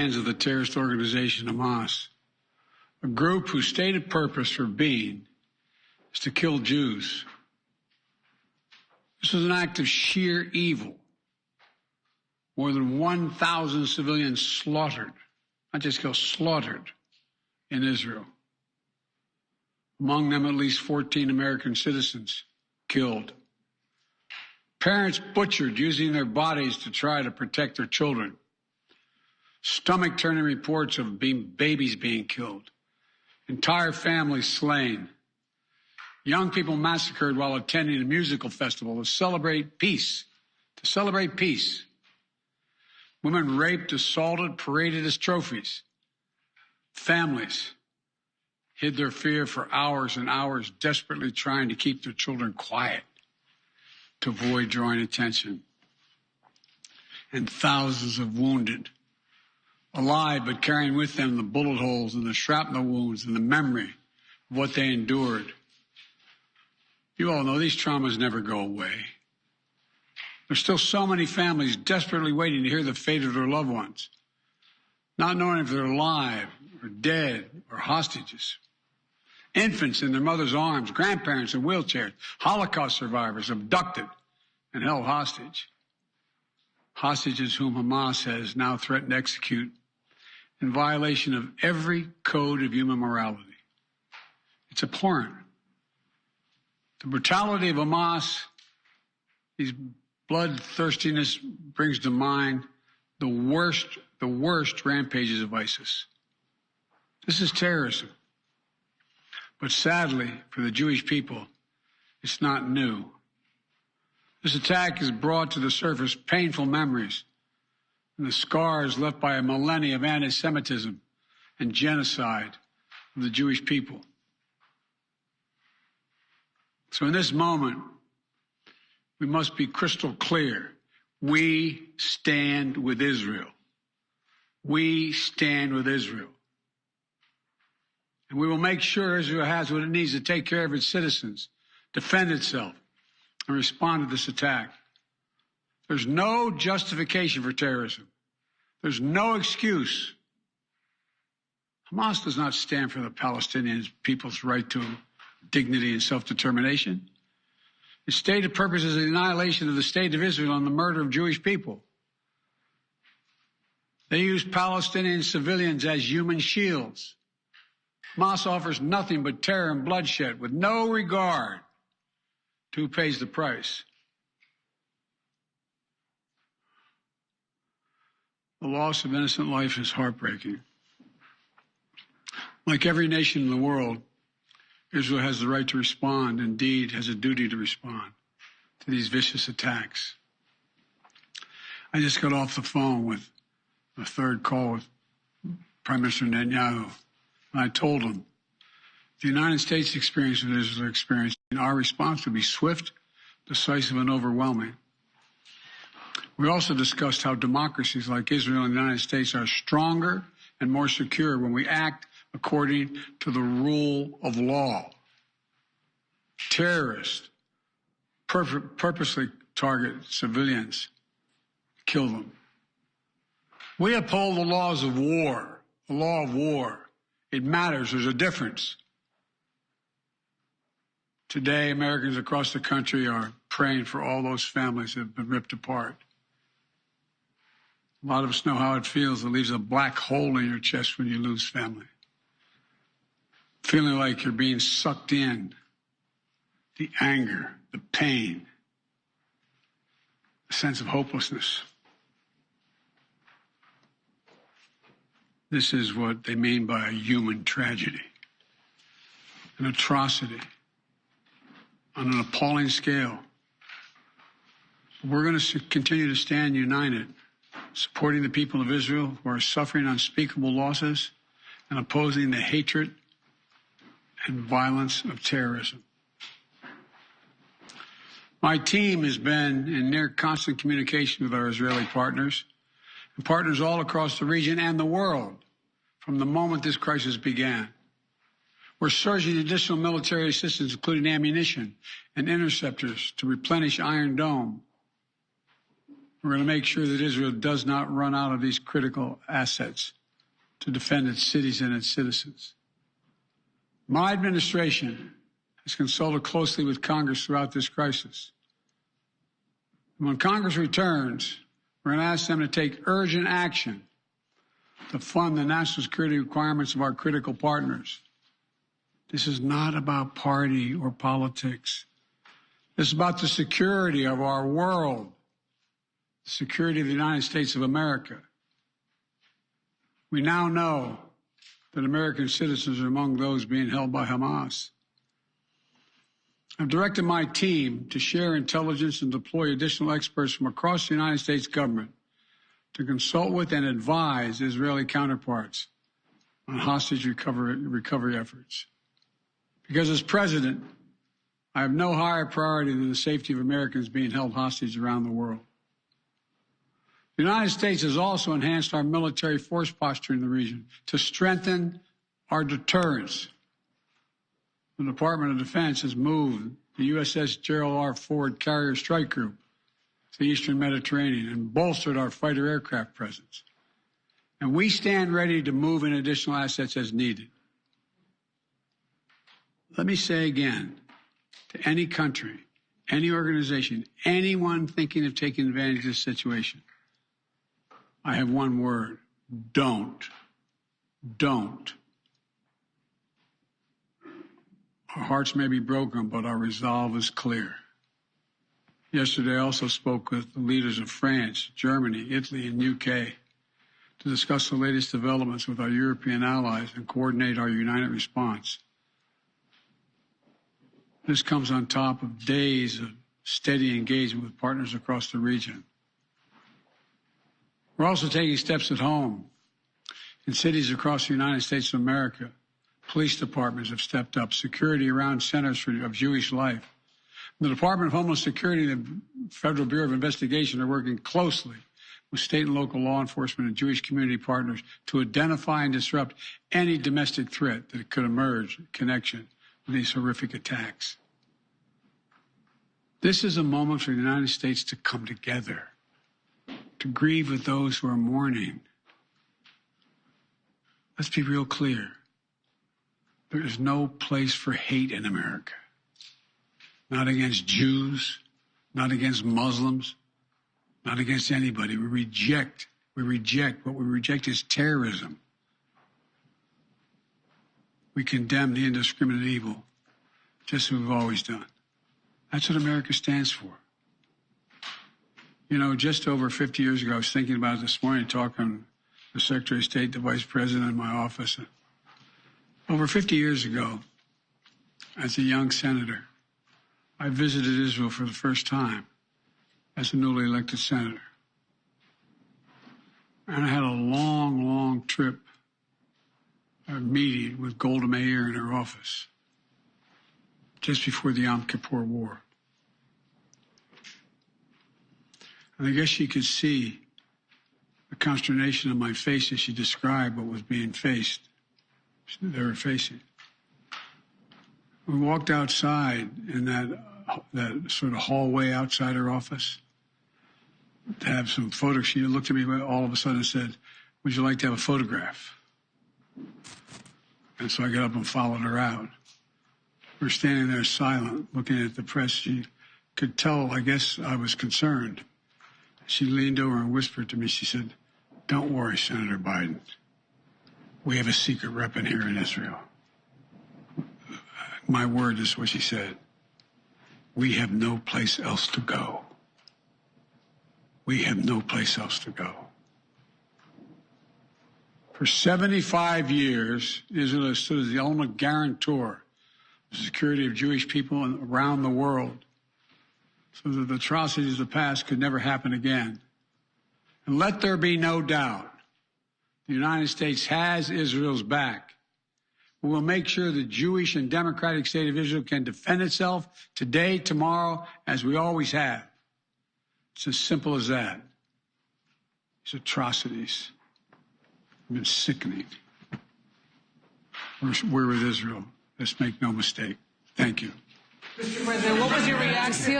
hands of the terrorist organization Hamas, a group whose stated purpose for being is to kill Jews. This was an act of sheer evil. More than 1,000 civilians slaughtered, not just killed, slaughtered in Israel. Among them, at least 14 American citizens killed. Parents butchered using their bodies to try to protect their children. Stomach-turning reports of babies being killed. Entire families slain. Young people massacred while attending a musical festival to celebrate peace. Women raped, assaulted, paraded as trophies. Families hid their fear for hours and hours, desperately trying to keep their children quiet to avoid drawing attention. And thousands of wounded, alive but carrying with them the bullet holes and the shrapnel wounds and the memory of what they endured. You all know these traumas never go away. There's still so many families desperately waiting to hear the fate of their loved ones, not knowing if they're alive or dead or hostages. Infants in their mother's arms, grandparents in wheelchairs, Holocaust survivors abducted and held hostage. Hostages whom Hamas has now threatened to execute in violation of every code of human morality. It's abhorrent. The brutality of Hamas, these bloodthirstiness brings to mind the worst rampages of ISIS. This is terrorism. But sadly, for the Jewish people, it's not new. This attack has brought to the surface painful memories and the scars left by a millennia of anti-Semitism and genocide of the Jewish people. So in this moment, we must be crystal clear. We stand with Israel. We stand with Israel. And we will make sure Israel has what it needs to take care of its citizens, defend itself, and respond to this attack. There's no justification for terrorism. There's no excuse. Hamas does not stand for the Palestinian people's right to dignity and self-determination. Its stated purpose is the annihilation of the state of Israel and the murder of Jewish people. They use Palestinian civilians as human shields. Hamas offers nothing but terror and bloodshed with no regard to who pays the price. The loss of innocent life is heartbreaking. Like every nation in the world, Israel has the right to respond, indeed has a duty to respond to these vicious attacks. I just got off the phone with a third call with Prime Minister Netanyahu, and I told him the United States experience what Israel experienced, and our response would be swift, decisive, and overwhelming. We also discussed how democracies like Israel and the United States are stronger and more secure when we act according to the rule of law. Terrorists purposely target civilians, kill them. We uphold the laws of war, the law of war. It matters. There's a difference. Today, Americans across the country are praying for all those families that have been ripped apart. A lot of us know how it feels. It leaves a black hole in your chest when you lose family. Feeling like you're being sucked in. The anger, the pain, a sense of hopelessness. This is what they mean by a human tragedy, an atrocity on an appalling scale. We're going to continue to stand united, supporting the people of Israel who are suffering unspeakable losses and opposing the hatred and violence of terrorism. My team has been in near constant communication with our Israeli partners and partners all across the region and the world from the moment this crisis began. We're surging additional military assistance, including ammunition and interceptors, to replenish Iron Dome. We're going to make sure that Israel does not run out of these critical assets to defend its cities and its citizens. My administration has consulted closely with Congress throughout this crisis. And when Congress returns, we're going to ask them to take urgent action to fund the national security requirements of our critical partners. This is not about party or politics. This is about the security of our world, the security of the United States of America. We now know that American citizens are among those being held by Hamas. I've directed my team to share intelligence and deploy additional experts from across the United States government to consult with and advise Israeli counterparts on hostage recovery efforts. Because as president, I have no higher priority than the safety of Americans being held hostage around the world. The United States has also enhanced our military force posture in the region to strengthen our deterrence. The Department of Defense has moved the USS Gerald R. Ford Carrier Strike Group to the Eastern Mediterranean and bolstered our fighter aircraft presence. And we stand ready to move in additional assets as needed. Let me say again, to any country, any organization, anyone thinking of taking advantage of this situation, I have one word: don't. Don't. Our hearts may be broken, but our resolve is clear. Yesterday, I also spoke with the leaders of France, Germany, Italy, and UK to discuss the latest developments with our European allies and coordinate our united response. This comes on top of days of steady engagement with partners across the region. We're also taking steps at home. In cities across the United States of America, police departments have stepped up security around centers of Jewish life. The Department of Homeland Security and the Federal Bureau of Investigation are working closely with state and local law enforcement and Jewish community partners to identify and disrupt any domestic threat that could emerge in connection with these horrific attacks. This is a moment for the United States to come together, to grieve with those who are mourning. Let's be real clear. There is no place for hate in America. Not against Jews, not against Muslims, not against anybody. We reject. What we reject is terrorism. We condemn the indiscriminate evil, just as we've always done. That's what America stands for. You know, just over 50 years ago, I was thinking about it this morning, talking to the Secretary of State, the Vice President in my office. Over 50 years ago, as a young senator, I visited Israel for the first time as a newly elected senator. And I had a long, long trip, a meeting with Golda Meir in her office just before the Yom Kippur War. And I guess she could see the consternation on my face as she described what was being faced. They were facing. We walked outside in that sort of hallway outside her office to have some photos. She looked at me all of a sudden and said, "Would you like to have a photograph?" And so I got up and followed her out. We were standing there silent, looking at the press. She could tell, I guess, I was concerned. She leaned over and whispered to me, she said, "Don't worry, Senator Biden. We have a secret weapon here in Israel." My word is what she said. We have no place else to go. We have no place else to go. For 75 years, Israel has stood as the ultimate guarantor of the security of Jewish people around the world, so that the atrocities of the past could never happen again. And let there be no doubt, the United States has Israel's back. We will make sure the Jewish and democratic state of Israel can defend itself today, tomorrow, as we always have. It's as simple as that. These atrocities have been sickening. We're with Israel. Let's make no mistake. Thank you. Mr. President, what was your reaction?